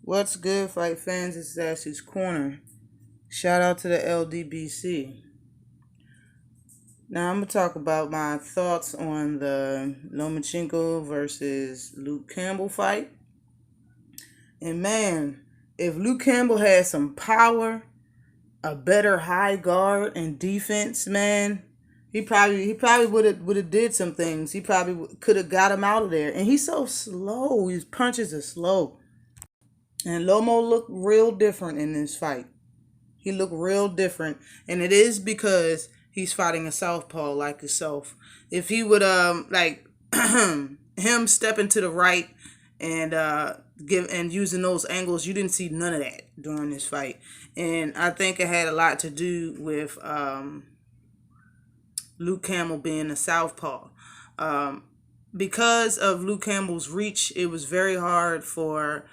What's good, fight fans? This is Ashley's Corner. Shout out to the LDBC. Now I'm gonna talk about my thoughts on the Lomachenko versus Luke Campbell fight. And man, if Luke Campbell had some power, a better high guard and defense, man, he probably would have did some things. He probably could have got him out of there. And he's so slow. His punches are slow. And Lomo looked real different in this fight. He looked real different, and it is because he's fighting a southpaw like himself. If he would like him stepping to the right and give and using those angles, you didn't see none of that during this fight, and I think it had a lot to do with Luke Campbell being a southpaw. Because of Luke Campbell's reach, it was very hard for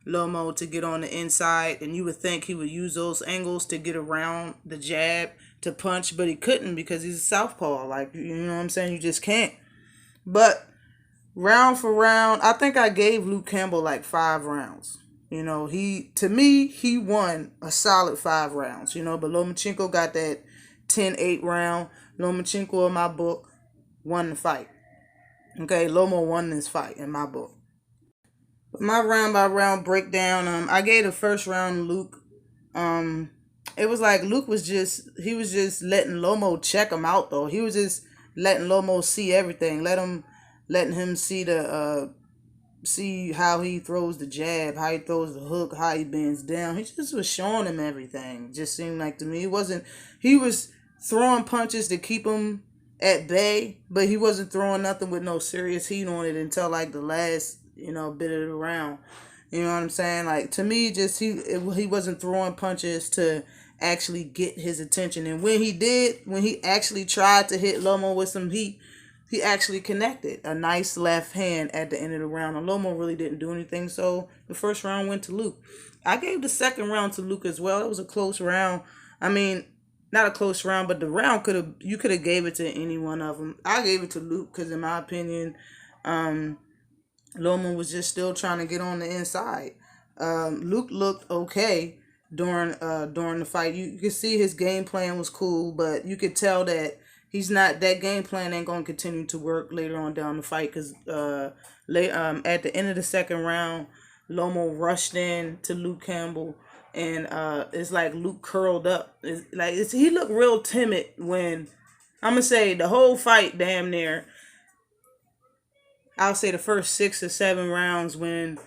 Lomo to get on the inside, and you would think he would use those angles to get around the jab to punch, but he couldn't because he's a southpaw. Like, you know what I'm saying? You just can't. But round for round, I think I gave Luke Campbell like 5 rounds. To me, he won a solid 5 rounds, but Lomachenko got that 10-8 round. Lomachenko, in my book, won the fight. Okay, Loma won this fight in my book. My round by round breakdown, I gave the first round to Luke. It was like Luke was just letting Lomo check him out though. He was just letting Lomo see everything. Letting him see how he throws the jab, how he throws the hook, how he bends down. He just was showing him everything. Just seemed like to me he was throwing punches to keep him at bay, but he wasn't throwing nothing with no serious heat on it until like the last bit of the round. You know what I'm saying? Like, to me, just he wasn't throwing punches to actually get his attention. And when he actually tried to hit Lomo with some heat, he actually connected a nice left hand at the end of the round. And Lomo really didn't do anything, so the first round went to Luke. I gave the second round to Luke as well. It was a close round. I mean, not a close round, but the round you could have gave it to any one of them. I gave it to Luke because, in my opinion, Loma was just still trying to get on the inside. Luke looked okay during the fight. You could see his game plan was cool, but you could tell that that game plan ain't going to continue to work later on down the fight because at the end of the second round, Lomo rushed in to Luke Campbell, and it's like Luke curled up. He looked real timid when, I'm gonna say, the whole fight damn near. I'll say the first 6 or 7 rounds when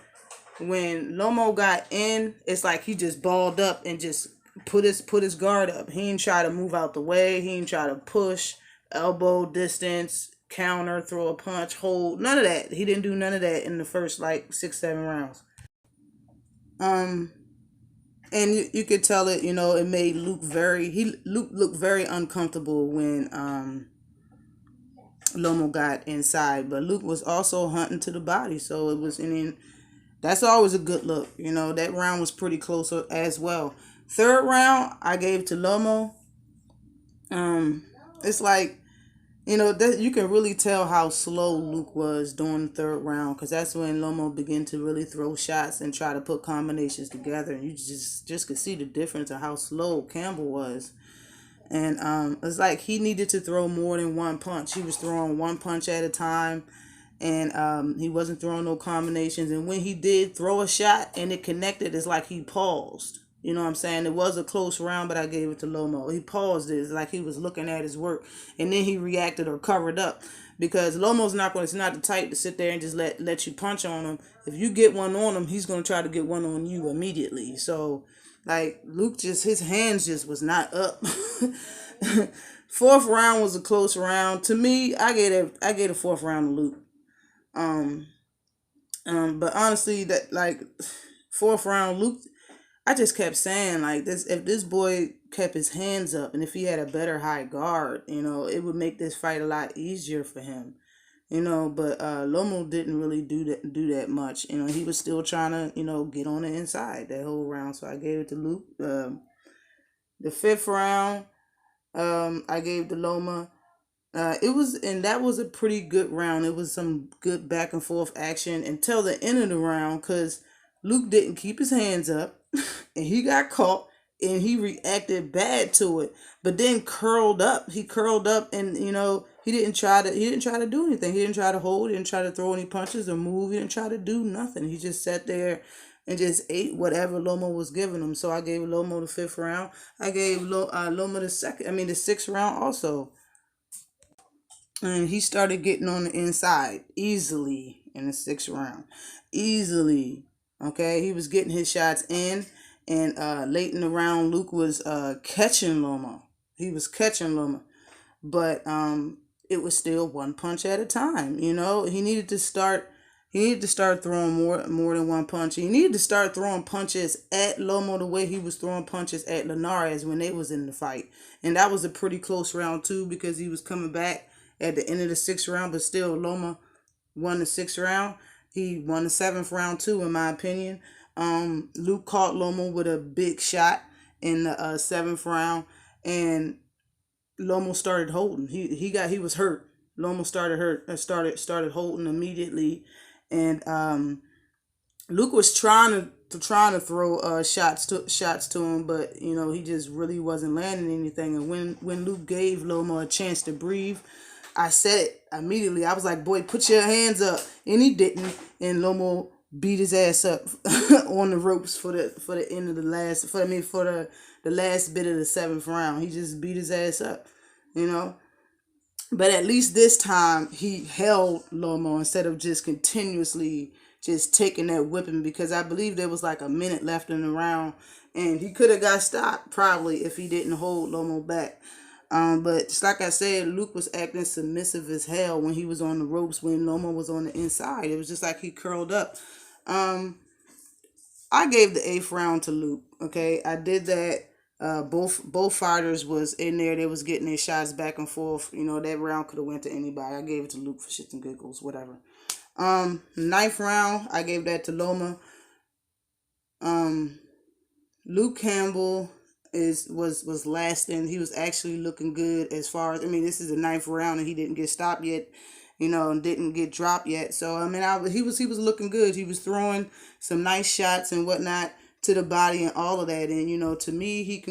Lomo got in, it's like he just balled up and just put his guard up. He didn't try to move out the way. He didn't try to push, elbow distance, counter, throw a punch, hold. None of that. He didn't do none of that in the first like 6, 7 rounds. And you could tell it. It made Luke looked very uncomfortable when Lomo got inside, but Luke was also hunting to the body, so it was. That's always a good look. That round was pretty close as well. Third round, I gave to Lomo. It's like, that you can really tell how slow Luke was during the third round, because that's when Lomo began to really throw shots and try to put combinations together, and you just could see the difference of how slow Campbell was. And it's like he needed to throw more than one punch. He was throwing one punch at a time, and he wasn't throwing no combinations. And when he did throw a shot and it connected, it's like he paused. You know what I'm saying? It was a close round, but I gave it to Lomo. He paused it. It's like he was looking at his work, and then he reacted or covered up. Because Lomo's not the type to sit there and just let you punch on him. If you get one on him, he's going to try to get one on you immediately. So, like, Luke his hands just was not up. Fourth round was a close round. To me, I gave the fourth round to Luke. But honestly, that, like, fourth round, Luke, I just kept saying, like, this, if this boy kept his hands up and if he had a better high guard, it would make this fight a lot easier for him. But Lomo didn't really do that much. He was still trying to, get on the inside that whole round. So I gave it to Luke. The fifth round, I gave to Loma. That was a pretty good round. It was some good back and forth action until the end of the round, because Luke didn't keep his hands up, and he got caught, and he reacted bad to it. But then curled up. He curled up, and he didn't try to do anything. He didn't try to hold. He didn't try to throw any punches or move. He didn't try to do nothing. He just sat there and just ate whatever Loma was giving him. So I gave Loma the fifth round. I gave Loma the sixth round also. And he started getting on the inside easily in the sixth round. Easily. Okay. He was getting his shots in. And late in the round, Luke was catching Loma. He was catching Loma. But it was still one punch at a time. He needed to start throwing more than one punch. He needed to start throwing punches at Loma the way he was throwing punches at Linares when they was in the fight. And that was a pretty close round too, because he was coming back at the end of the sixth round, but still Loma won the sixth round. He won the seventh round too, in my opinion. Luke caught Loma with a big shot in the seventh round, and Loma started holding. He was hurt. Loma started holding immediately, and Luke was trying to throw shots to him, but he just really wasn't landing anything. And when Luke gave Loma a chance to breathe, I said it immediately. I was like, "Boy, put your hands up," and he didn't. And Loma beat his ass up on the ropes for the end of the last for the last bit of the seventh round. He just beat his ass up, you know. But at least this time he held Loma instead of just continuously just taking that whipping, because I believe there was like a minute left in the round, and he could have got stopped probably if he didn't hold Loma back. But just like I said, Luke was acting submissive as hell when he was on the ropes, when Loma was on the inside. It was just like he curled up. I gave the eighth round to Luke. Okay, I did that. Both fighters was in there. They was getting their shots back and forth. That round could have went to anybody. I gave it to Luke for shits and giggles, whatever. Ninth round, I gave that to Loma. Luke Campbell was lasting. He was actually looking good as far as, this is the ninth round and he didn't get stopped yet, and didn't get dropped yet. So he was looking good. He was throwing some nice shots and whatnot to the body and all of that. And to me,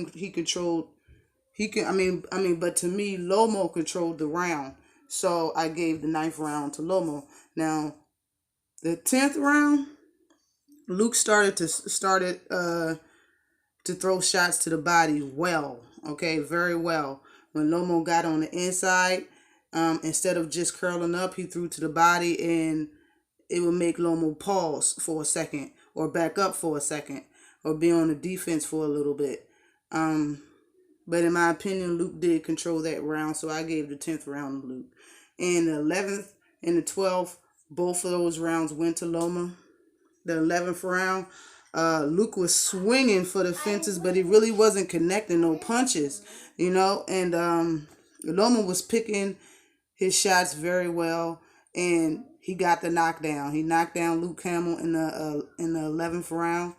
but to me, Loma controlled the round. So I gave the ninth round to Loma. Now, the 10th round, Luke started to throw shots to the body well, okay, very well. When Loma got on the inside, instead of just curling up, he threw to the body, and it would make Loma pause for a second, or back up for a second, or be on the defense for a little bit. But in my opinion, Luke did control that round, so I gave the 10th round to Luke. And the 11th and the 12th, both of those rounds went to Loma. The 11th round, Luke was swinging for the fences, but he really wasn't connecting no punches, and Loma was picking his shots very well, and he got the knockdown. He knocked down Luke Campbell in the 11th round,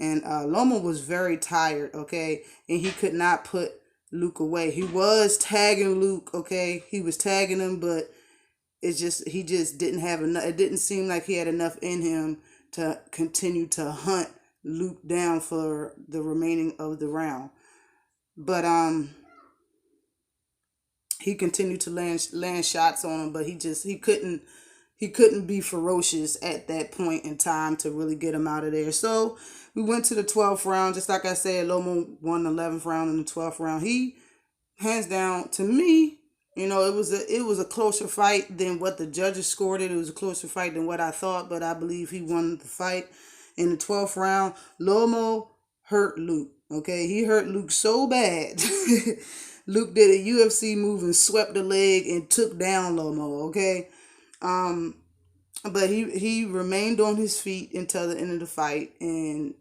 and Loma was very tired, okay, and he could not put Luke away. He was tagging Luke, okay, he was tagging him, but he just didn't have enough. It didn't seem like he had enough in him to continue to hunt Luke down for the remaining of the round. But he continued to land shots on him, but he couldn't be ferocious at that point in time to really get him out of there. So we went to the 12th round. Just like I said, Loma won the 11th round and the 12th round. He, hands down, to me, it was a closer fight than what the judges scored it. It was a closer fight than what I thought, but I believe he won the fight. In the 12th round, Loma hurt Luke. Okay, he hurt Luke so bad. Luke did a UFC move and swept the leg and took down Loma. Okay, but he remained on his feet until the end of the fight, and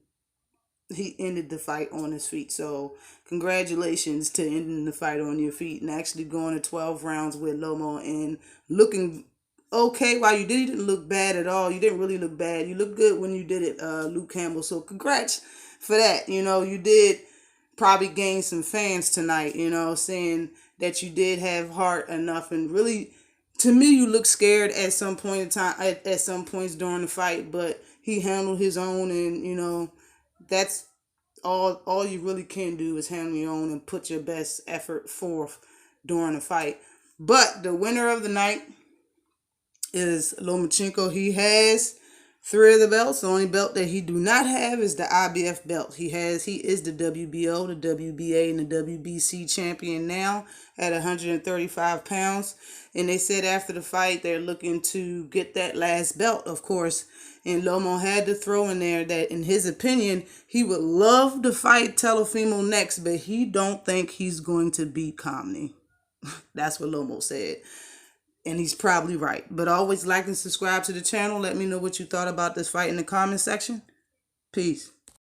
he ended the fight on his feet. So congratulations to ending the fight on your feet and actually going to 12 rounds with Loma and looking okay while you did. You didn't look bad at all. You didn't really look bad. You looked good when you did it, Luke Campbell. So congrats for that. You did probably gain some fans tonight, saying that you did have heart enough. And really, to me, you looked scared at some point in time, at some points during the fight, but he handled his own, and you know, that's all you really can do is handle your own and put your best effort forth during the fight. But the winner of the night is Lomachenko. He has three of the belts. The only belt that he do not have is the IBF belt. He is the WBO, the WBA, and the WBC champion now at 135 pounds. And they said after the fight they're looking to get that last belt, of course. And Loma had to throw in there that, in his opinion, he would love to fight Teofimo next, but he don't think he's going to beat Comney. That's what Lomo said. And he's probably right. But always like and subscribe to the channel. Let me know what you thought about this fight in the comment section. Peace.